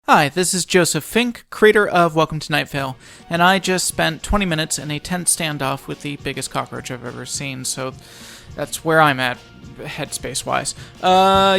Hi, this is Joseph Fink, creator of Welcome to Найт-Вейл, and I just spent 20 minutes in a tense standoff with the biggest cockroach I've ever seen, so that's where I'm at, headspace-wise.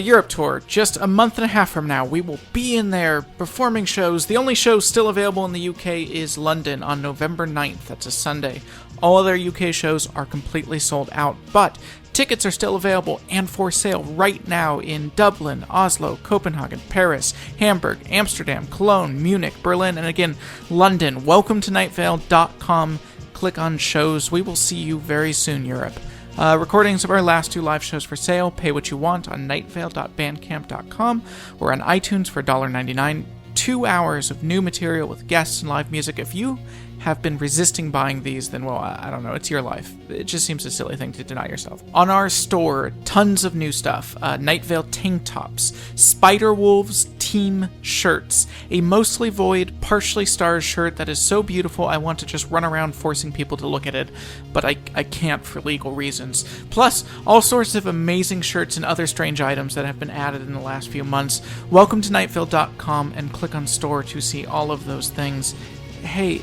Europe tour, just a month and a half from now, we will be in there performing shows. The only show still available in the UK is London on November 9th, that's a Sunday. All other UK shows are completely sold out, but tickets are still available and for sale right now in Dublin, Oslo, Copenhagen, Paris, Hamburg, Amsterdam, Cologne, Munich, Berlin, and again, London. Welcome to Найт-Вейл.com. Click on shows. We will see you very soon, Europe. Recordings of our last two live shows for sale. Pay what you want on Найт-Вейл.bandcamp.com or on iTunes for $1.99. 2 hours of new material with guests and live music. If you have been resisting buying these, then, well, I don't know, it's your life. It just seems a silly thing to deny yourself. On our store, tons of new stuff. Найт-Вейл tank tops, Spider-Wolves team shirts, a mostly void, partially stars shirt that is so beautiful I want to just run around forcing people to look at it, but I can't for legal reasons. Plus, all sorts of amazing shirts and other strange items that have been added in the last few months. Welcome to Найт-Вейл.com and click on store to see all of those things. Hey,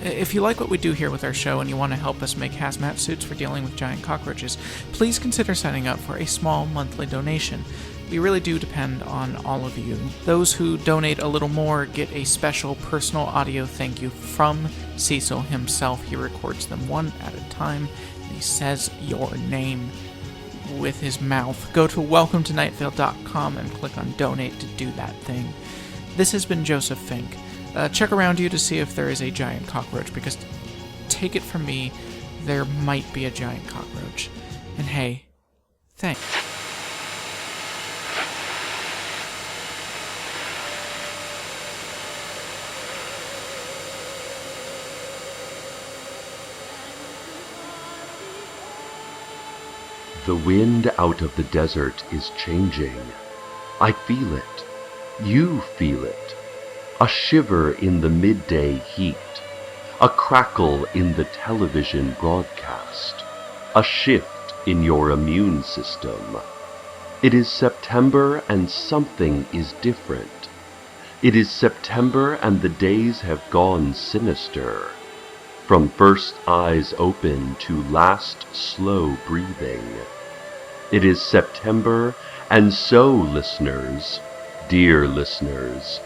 if you like what we do here with our show and you want to help us make hazmat suits for dealing with giant cockroaches, please consider signing up for a small monthly donation. We really do depend on all of you. Those who donate a little more get a special personal audio thank you from Sesil himself. He records them one at a time, and he says your name with his mouth. Go to welcometonight-vale.com and click on donate to do that thing. This has been Joseph Fink. Check around you to see if there is a giant cockroach, because take it from me, there might be a giant cockroach. And hey, thanks. The wind out of the desert is changing. I feel it. You feel it. A shiver in the midday heat, a crackle in the television broadcast, a shift in your immune system. It is September and something is different. It is September and the days have gone sinister. From first eyes open to last slow breathing. It is September, and so, listeners, dear listeners,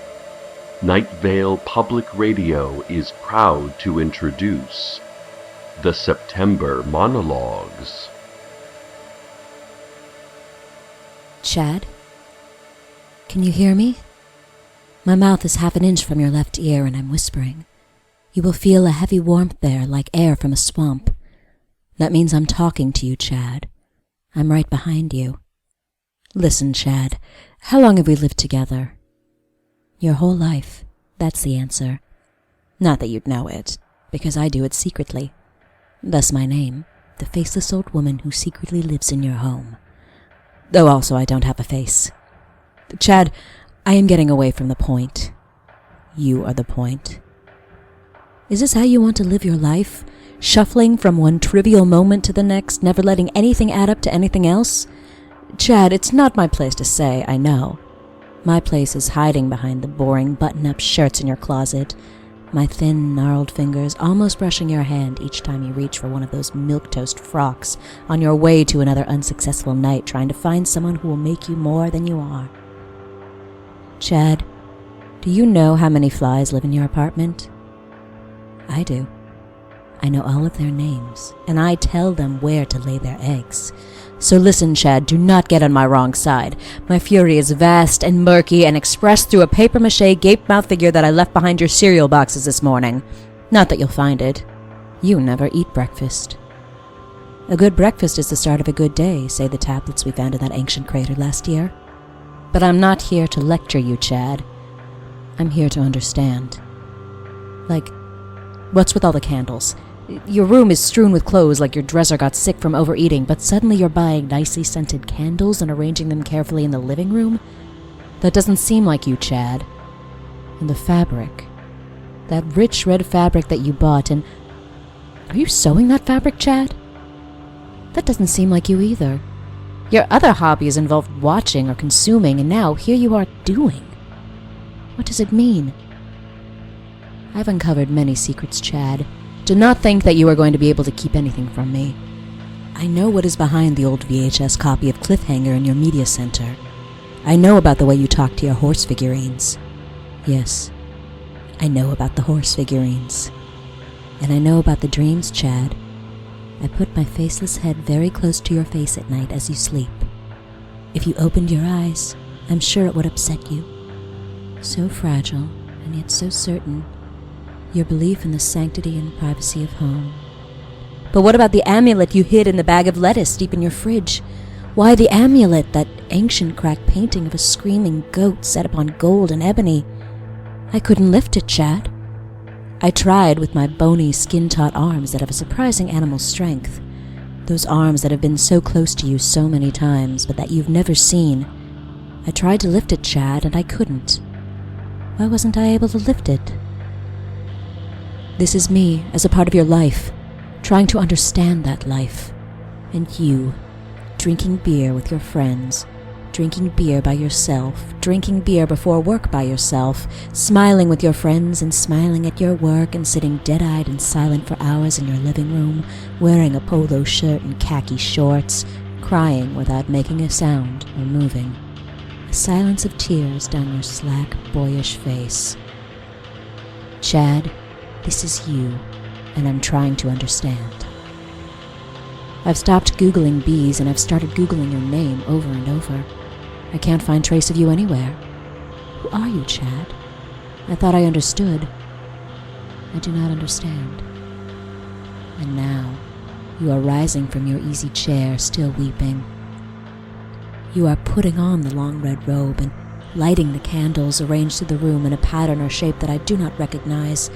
Найт-Вейл Public Radio is proud to introduce the September Monologues. Chad? Can you hear me? My mouth is half an inch from your left ear and I'm whispering. You will feel a heavy warmth there, like air from a swamp. That means I'm talking to you, Chad. I'm right behind you. Listen, Chad, how long have we lived together? Your whole life, that's the answer. Not that you'd know it, because I do it secretly. Thus my name, the faceless old woman who secretly lives in your home. Though also I don't have a face. Chad, I am getting away from the point. You are the point. Is this how you want to live your life? Shuffling from one trivial moment to the next, never letting anything add up to anything else? Chad, it's not my place to say, I know. My place is hiding behind the boring button-up shirts in your closet, my thin, gnarled fingers almost brushing your hand each time you reach for one of those milquetoast frocks on your way to another unsuccessful night trying to find someone who will make you more than you are. Chad, do you know how many flies live in your apartment? I do. I know all of their names, and I tell them where to lay their eggs. So listen, Chad, do not get on my wrong side. My fury is vast and murky and expressed through a papier-mâché gape-mouth figure that I left behind your cereal boxes this morning. Not that you'll find it. You never eat breakfast. A good breakfast is the start of a good day, say the tablets we found in that ancient crater last year. But I'm not here to lecture you, Chad. I'm here to understand. Like, what's with all the candles? Your room is strewn with clothes like your dresser got sick from overeating, but suddenly you're buying nicely scented candles and arranging them carefully in the living room? That doesn't seem like you, Chad. And the fabric. That rich red fabric that you bought, and... Are you sewing that fabric, Chad? That doesn't seem like you either. Your other hobbies involved watching or consuming, and now here you are doing. What does it mean? I've uncovered many secrets, Chad. Do not think that you are going to be able to keep anything from me. I know what is behind the old VHS copy of Cliffhanger in your media center. I know about the way you talk to your horse figurines. Yes, I know about the horse figurines. And I know about the dreams, Chad. I put my faceless head very close to your face at night as you sleep. If you opened your eyes, I'm sure it would upset you. So fragile, and yet so certain. Your belief in the sanctity and privacy of home. But what about the amulet you hid in the bag of lettuce deep in your fridge? Why the amulet, that ancient cracked painting of a screaming goat set upon gold and ebony? I couldn't lift it, Chad. I tried with my bony, skin-taut arms that have a surprising animal strength. Those arms that have been so close to you so many times, but that you've never seen. I tried to lift it, Chad, and I couldn't. Why wasn't I able to lift it? This is me, as a part of your life, trying to understand that life. And you, drinking beer with your friends, drinking beer by yourself, drinking beer before work by yourself, smiling with your friends and smiling at your work and sitting dead-eyed and silent for hours in your living room, wearing a polo shirt and khaki shorts, crying without making a sound or moving. A silence of tears down your slack, boyish face. Chad, this is you, and I'm trying to understand. I've stopped Googling bees, and I've started Googling your name over and over. I can't find trace of you anywhere. Who are you, Chad? I thought I understood. I do not understand. And now, you are rising from your easy chair, still weeping. You are putting on the long red robe and lighting the candles arranged through the room in a pattern or shape that I do not recognize.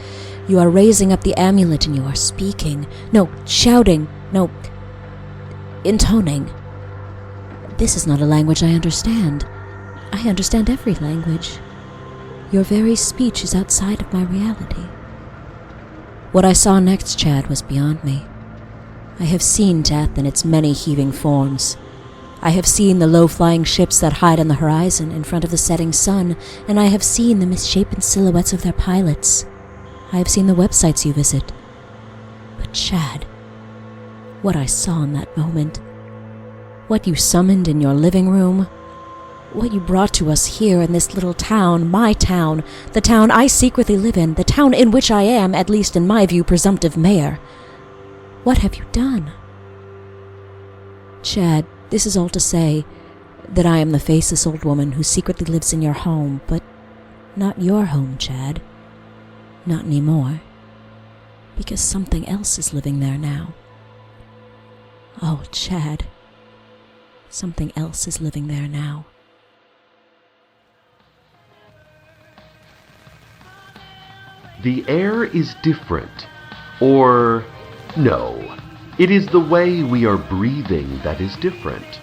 You are raising up the amulet and you are speaking. No, shouting. No, intoning. This is not a language I understand. I understand every language. Your very speech is outside of my reality. What I saw next, Chad, was beyond me. I have seen death in its many heaving forms. I have seen the low-flying ships that hide on the horizon in front of the setting sun, and I have seen the misshapen silhouettes of their pilots. I have seen the websites you visit. But Chad, what I saw in that moment, what you summoned in your living room, what you brought to us here in this little town, my town, the town I secretly live in, the town in which I am, at least in my view, presumptive mayor. What have you done? Chad, this is all to say that I am the faceless old woman who secretly lives in your home, but not your home, Chad. Not anymore. Because something else is living there now. Oh, Chad. Something else is living there now. The air is different. Or, no. It is the way we are breathing that is different.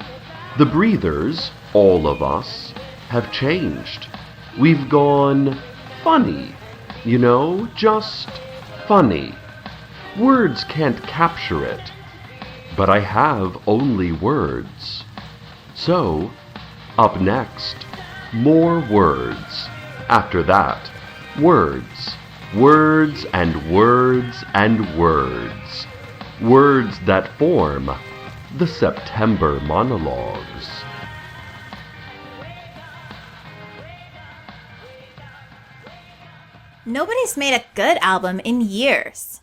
The breathers, all of us, have changed. We've gone funny. You know, just funny. Words can't capture it. But I have only words. So, up next, more words. After that, words. Words and words and words. Words that form the September Monologues. Nobody's made a good album in years.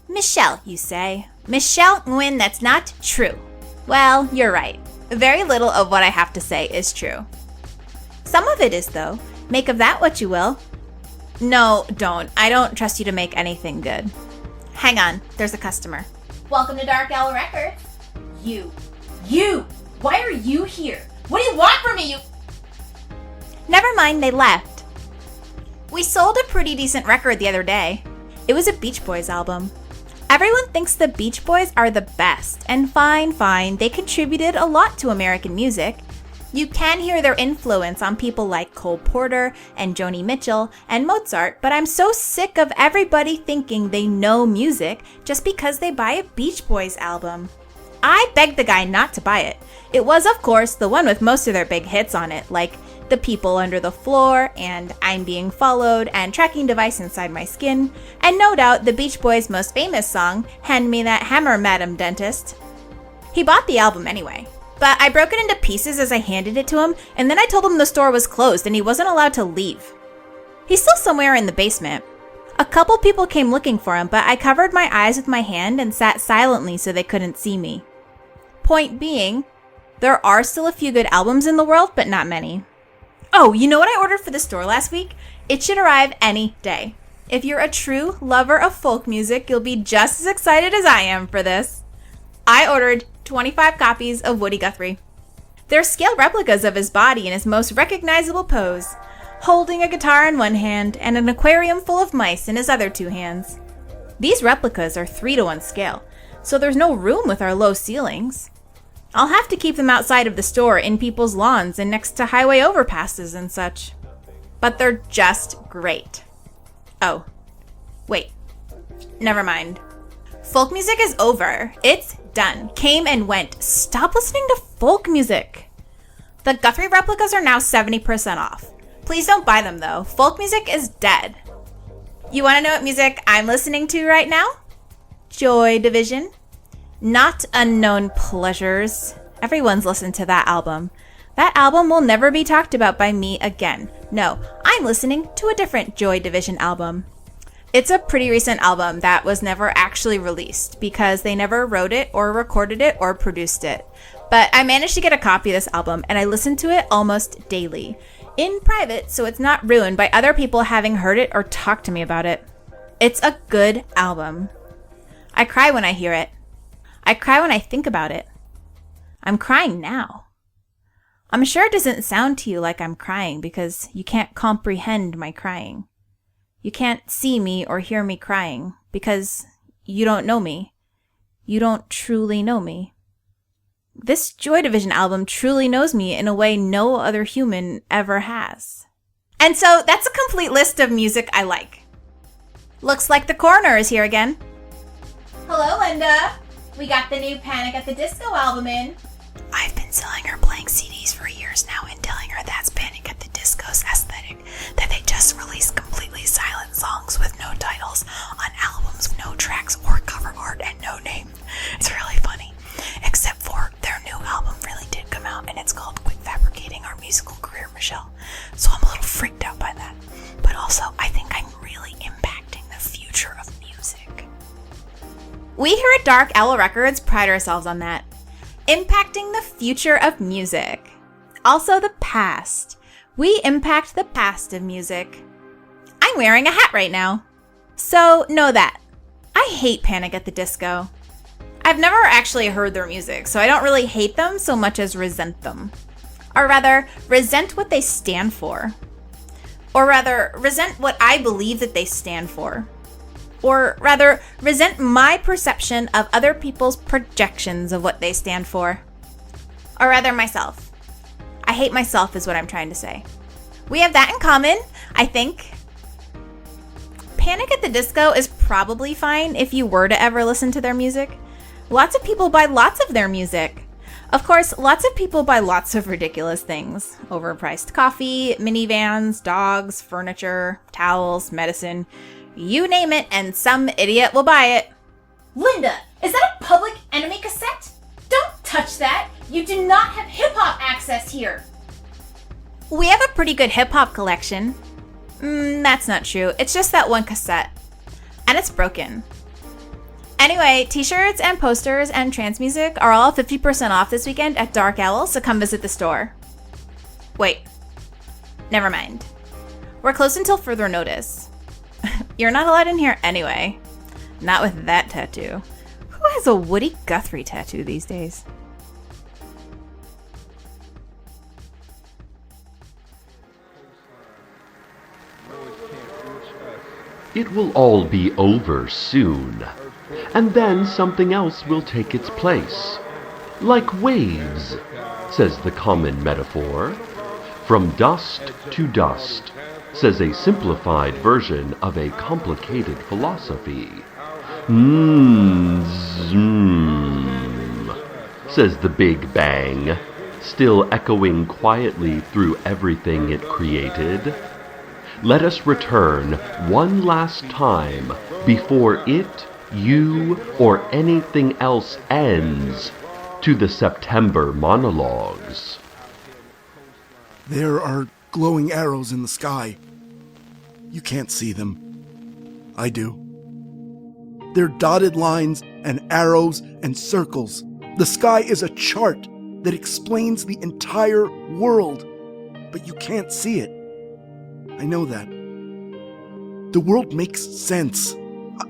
Michelle, you say. Michelle Nguyen, that's not true. Well, you're right. Very little of what I have to say is true. Some of it is, though. Make of that what you will. No, don't. I don't trust you to make anything good. Hang on, there's a customer. Welcome to Dark Owl Records. You! Why are you here? What do you want from me, you... Never mind, they left. We sold a pretty decent record the other day. It was a Beach Boys album. Everyone thinks the Beach Boys are the best, and fine, they contributed a lot to American music. You can hear their influence on people like Cole Porter and Joni Mitchell and Mozart, but I'm so sick of everybody thinking they know music just because they buy a Beach Boys album. I begged the guy not to buy it. It was, of course, the one with most of their big hits on it, like the people under the floor, and I'm being followed, and tracking device inside my skin, and no doubt the Beach Boys' most famous song, Hand Me That Hammer, Madam Dentist. He bought the album anyway, but I broke it into pieces as I handed it to him, and then I told him the store was closed and he wasn't allowed to leave. He's still somewhere in the basement. A couple people came looking for him, but I covered my eyes with my hand and sat silently so they couldn't see me. Point being, there are still a few good albums in the world, but not many. Oh, you know what I ordered for the store last week? It should arrive any day. If you're a true lover of folk music, you'll be just as excited as I am for this. I ordered 25 copies of Woody Guthrie. They're scale replicas of his body in his most recognizable pose, holding a guitar in one hand and an aquarium full of mice in his other two hands. These replicas are 3:1 scale, so there's no room with our low ceilings. I'll have to keep them outside of the store in people's lawns and next to highway overpasses and such. But they're just great. Oh, wait. Never mind. Folk music is over. It's done. Came and went. Stop listening to folk music. The Guthrie replicas are now 70% off. Please don't buy them though. Folk music is dead. You want to know what music I'm listening to right now? Joy Division. Not Unknown Pleasures. Everyone's listened to that album. That album will never be talked about by me again. No, I'm listening to a different Joy Division album. It's a pretty recent album that was never actually released because they never wrote it or recorded it or produced it. But I managed to get a copy of this album and I listen to it almost daily. In private, so it's not ruined by other people having heard it or talked to me about it. It's a good album. I cry when I hear it. I cry when I think about it. I'm crying now. I'm sure it doesn't sound to you like I'm crying because you can't comprehend my crying. You can't see me or hear me crying because you don't know me. You don't truly know me. This Joy Division album truly knows me in a way no other human ever has. And so that's a complete list of music I like. Looks like the coroner is here again. Hello, Linda. We got the new Panic at the Disco album in. I've been selling her blank CDs for years now and telling her that's Panic at the Disco's aesthetic, that they just release completely silent songs with no titles on albums with no tracks or cover art and no name. It's really funny. Except for their new album really did come out and it's called Quit Fabricating Our Musical Career, Michelle. So I'm a little freaked out by that. But also, I think I'm really impacting the future of music. We here at Dark Owl Records pride ourselves on that. Impacting the future of music. Also the past. We impact the past of music. I'm wearing a hat right now. So know that. I hate Panic at the Disco. I've never actually heard their music, so I don't really hate them so much as resent them. Or rather, resent what they stand for. Or rather, resent what I believe that they stand for. Or rather, resent my perception of other people's projections of what they stand for. Or rather, myself. I hate myself is what I'm trying to say. We have that in common, I think. Panic at the Disco is probably fine if you were to ever listen to their music. Lots of people buy lots of their music. Of course, lots of people buy lots of ridiculous things. Overpriced coffee, minivans, dogs, furniture, towels, medicine. You name it, and some idiot will buy it. Linda, is that a Public Enemy cassette? Don't touch that! You do not have hip-hop access here! We have a pretty good hip-hop collection. That's not true. It's just that one cassette. And it's broken. Anyway, t-shirts and posters and trance music are all 50% off this weekend at Dark Owl, so come visit the store. Wait. Never mind. We're closed until further notice. You're not allowed in here anyway. Not with that tattoo. Who has a Woody Guthrie tattoo these days? It will all be over soon, and then something else will take its place. Like waves, says the common metaphor. From dust to dust, says a simplified version of a complicated philosophy. Zoom, says the Big Bang. still echoing quietly through everything it created. Let us return one last time before it, you, or anything else ends to the September monologues. There are glowing arrows in the sky. You can't see them. I do. They're dotted lines and arrows and circles. The sky is a chart that explains the entire world, but you can't see it. I know that. The world makes sense.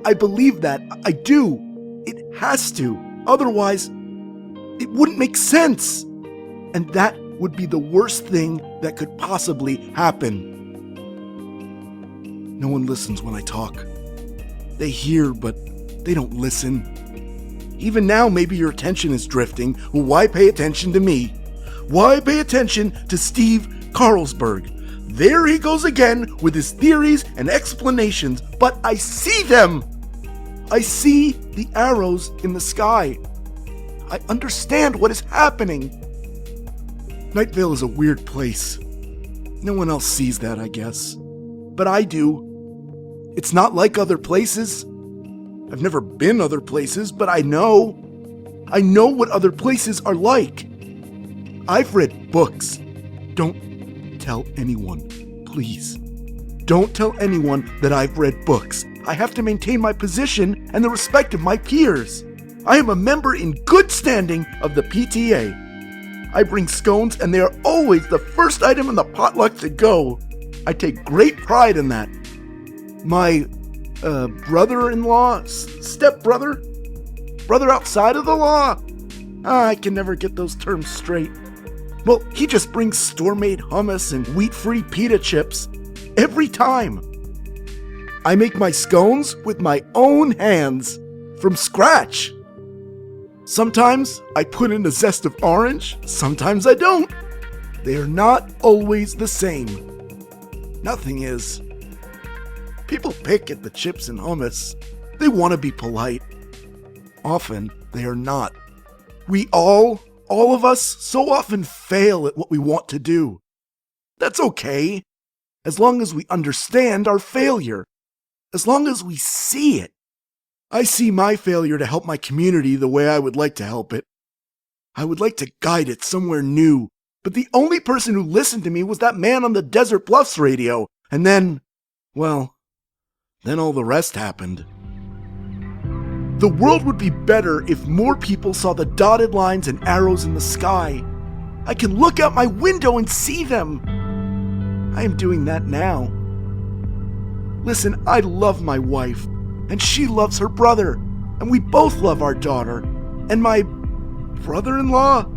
I believe that. I do. It has to. Otherwise, it wouldn't make sense. And that would be the worst thing that could possibly happen. No one listens when I talk. They hear, but they don't listen. Even now, maybe your attention is drifting. Well, why pay attention to me? Why pay attention to Steve Carlsberg? There he goes again with his theories and explanations, but I see them! I see the arrows in the sky. I understand what is happening. Найт-Вейл is a weird place. No one else sees that, I guess. But I do. It's not like other places. I've never been other places, but I know. I know what other places are like. I've read books. Don't tell anyone, please. Don't tell anyone that I've read books. I have to maintain my position and the respect of my peers. I am a member in good standing of the PTA. I bring scones and they are always the first item in the potluck to go. I take great pride in that. My brother-in-law, stepbrother, brother outside of the law. I can never get those terms straight. Well, he just brings store-made hummus and wheat-free pita chips every time. I make my scones with my own hands, from scratch. Sometimes I put in a zest of orange, sometimes I don't. They are not always the same. Nothing is. People pick at the chips and hummus. They want to be polite. Often, they are not. We all of us, so often fail at what we want to do. That's okay, as long as we understand our failure. As long as we see it. I see my failure to help my community the way I would like to help it. I would like to guide it somewhere new, but the only person who listened to me was that man on the Desert Bluffs radio, and then, well, then all the rest happened. The world would be better if more people saw the dotted lines and arrows in the sky. I can look out my window and see them. I am doing that now. Listen, I love my wife, and she loves her brother, and we both love our daughter, and my brother-in-law,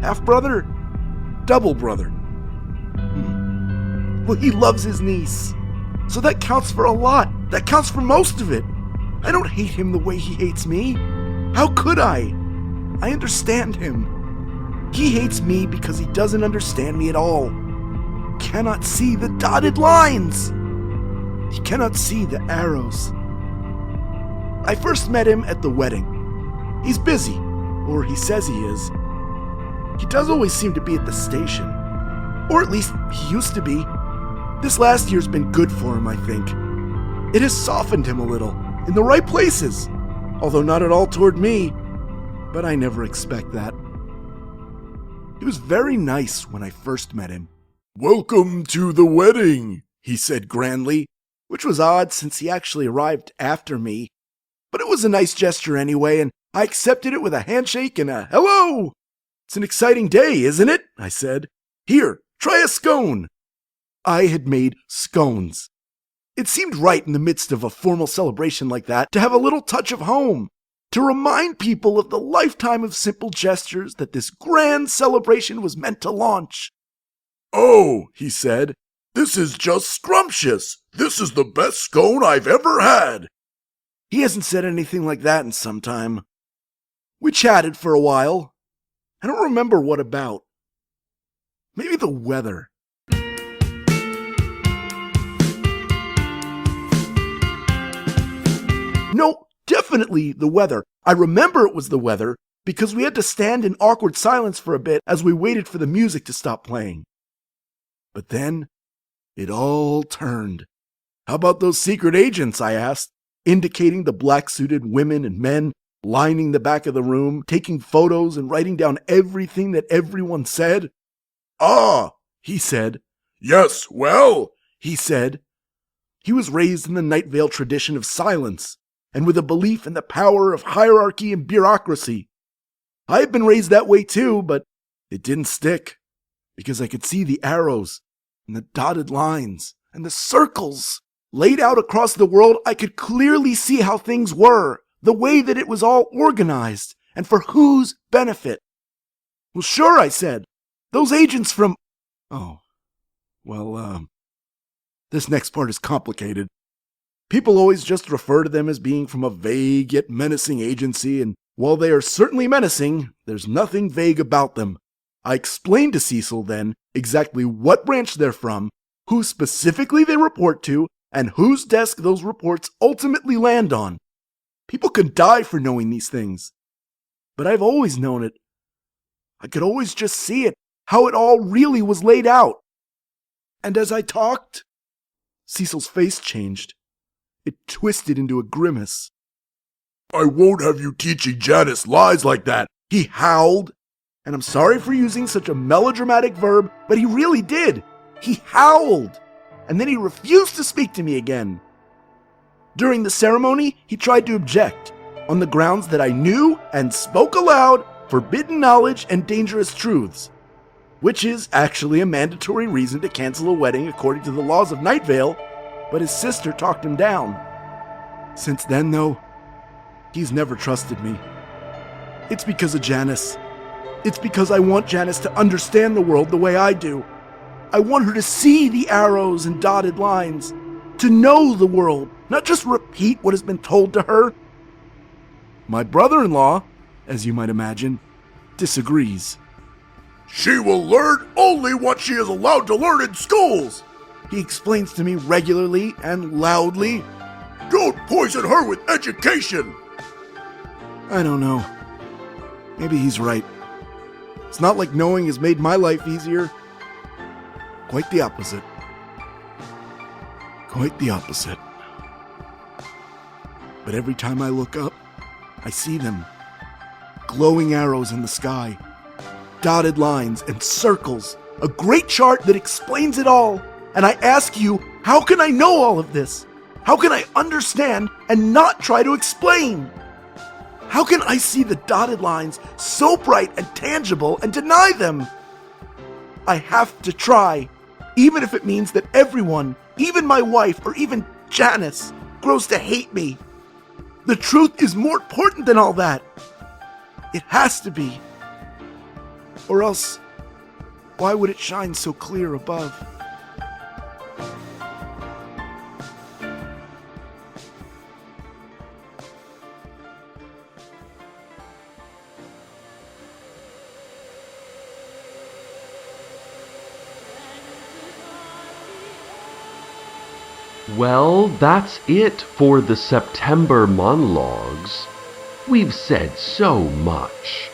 half-brother, double brother. Well, he loves his niece, so that counts for a lot. That counts for most of it. I don't hate him the way he hates me. How could I? I understand him. He hates me because he doesn't understand me at all. Cannot see the dotted lines. He cannot see the arrows. I first met him at the wedding. He's busy, or he says he is. He does always seem to be at the station. Or at least he used to be. This last year's been good for him, I think. It has softened him a little, in the right places, although not at all toward me. But I never expect that. He was very nice when I first met him. "Welcome to the wedding," he said grandly, which was odd since he actually arrived after me. But it was a nice gesture anyway, and I accepted it with a handshake and a hello. "It's an exciting day, isn't it?" I said. "Here, try a scone." I had made scones. It seemed right in the midst of a formal celebration like that to have a little touch of home, to remind people of the lifetime of simple gestures that this grand celebration was meant to launch. "Oh," he said, "this is just scrumptious. This is the best scone I've ever had." He hasn't said anything like that in some time. We chatted for a while. I don't remember what about. Maybe the weather. No, definitely the weather. I remember it was the weather, because we had to stand in awkward silence for a bit as we waited for the music to stop playing. But then, it all turned. How about those secret agents, I asked, indicating the black-suited women and men lining the back of the room, taking photos and writing down everything that everyone said. Ah, he said. Yes, well, he said. He was raised in the Найт-Вейл tradition of silence, and with a belief in the power of hierarchy and bureaucracy. I had been raised that way too, but it didn't stick, because I could see the arrows, and the dotted lines, and the circles. Laid out across the world, I could clearly see how things were, the way that it was all organized, and for whose benefit. Well, sure, I said. Those agents from... This next part is complicated. People always just refer to them as being from a vague yet menacing agency, and while they are certainly menacing, there's nothing vague about them. I explained to Cecil then exactly what branch they're from, who specifically they report to, and whose desk those reports ultimately land on. People could die for knowing these things. But I've always known it. I could always just see it, how it all really was laid out. And as I talked, Cecil's face changed. It twisted into a grimace. I won't have you teaching Janice lies like that, he howled. And I'm sorry for using such a melodramatic verb, but he really did. He howled. And then he refused to speak to me again. During the ceremony, he tried to object, on the grounds that I knew and spoke aloud forbidden knowledge and dangerous truths, which is actually a mandatory reason to cancel a wedding according to the laws of Найт-Вейл, but his sister talked him down. Since then, though, he's never trusted me. It's because of Janice. It's because I want Janice to understand the world the way I do. I want her to see the arrows and dotted lines, to know the world, not just repeat what has been told to her. My brother-in-law, as you might imagine, disagrees. She will learn only what she is allowed to learn in schools, he explains to me regularly and loudly. Don't poison her with education. I don't know. Maybe he's right. It's not like knowing has made my life easier. Quite the opposite. Quite the opposite. But every time I look up, I see them. Glowing arrows in the sky. Dotted lines and circles. A great chart that explains it all. And I ask you, how can I know all of this? How can I understand and not try to explain? How can I see the dotted lines so bright and tangible and deny them? I have to try, even if it means that everyone, even my wife or even Janice, grows to hate me. The truth is more important than all that. It has to be. Or else, why would it shine so clear above? Well, that's it for the September monologues. We've said so much.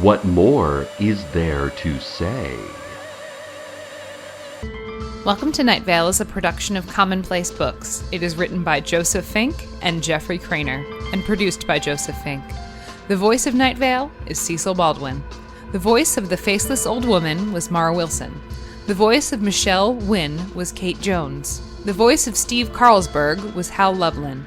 What more is there to say? Welcome to Найт-Вейл is a production of Commonplace Books. It is written by Joseph Fink and Jeffrey Crayner, and produced by Joseph Fink. The voice of Найт-Вейл is Cecil Baldwin. The voice of the faceless old woman was Mara Wilson. The voice of Michelle Wynn was Kate Jones. The voice of Steve Carlsberg was Hal Lublin.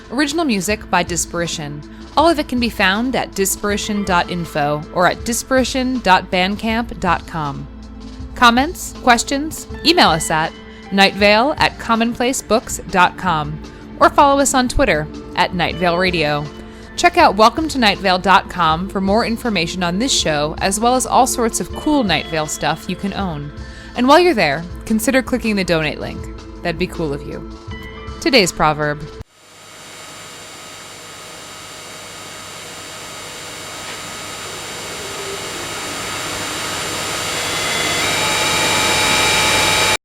Original music by Disparition. All of it can be found at disparition.info or at disparition.bandcamp.com. Comments? Questions? Email us at nightveil@commonplacebooks.com or follow us on Twitter at Найт-Вейл Radio. Check out welcometonightvale.com for more information on this show, as well as all sorts of cool Найт-Вейл stuff you can own. And while you're there, consider clicking the donate link. That'd be cool of you. Today's proverb: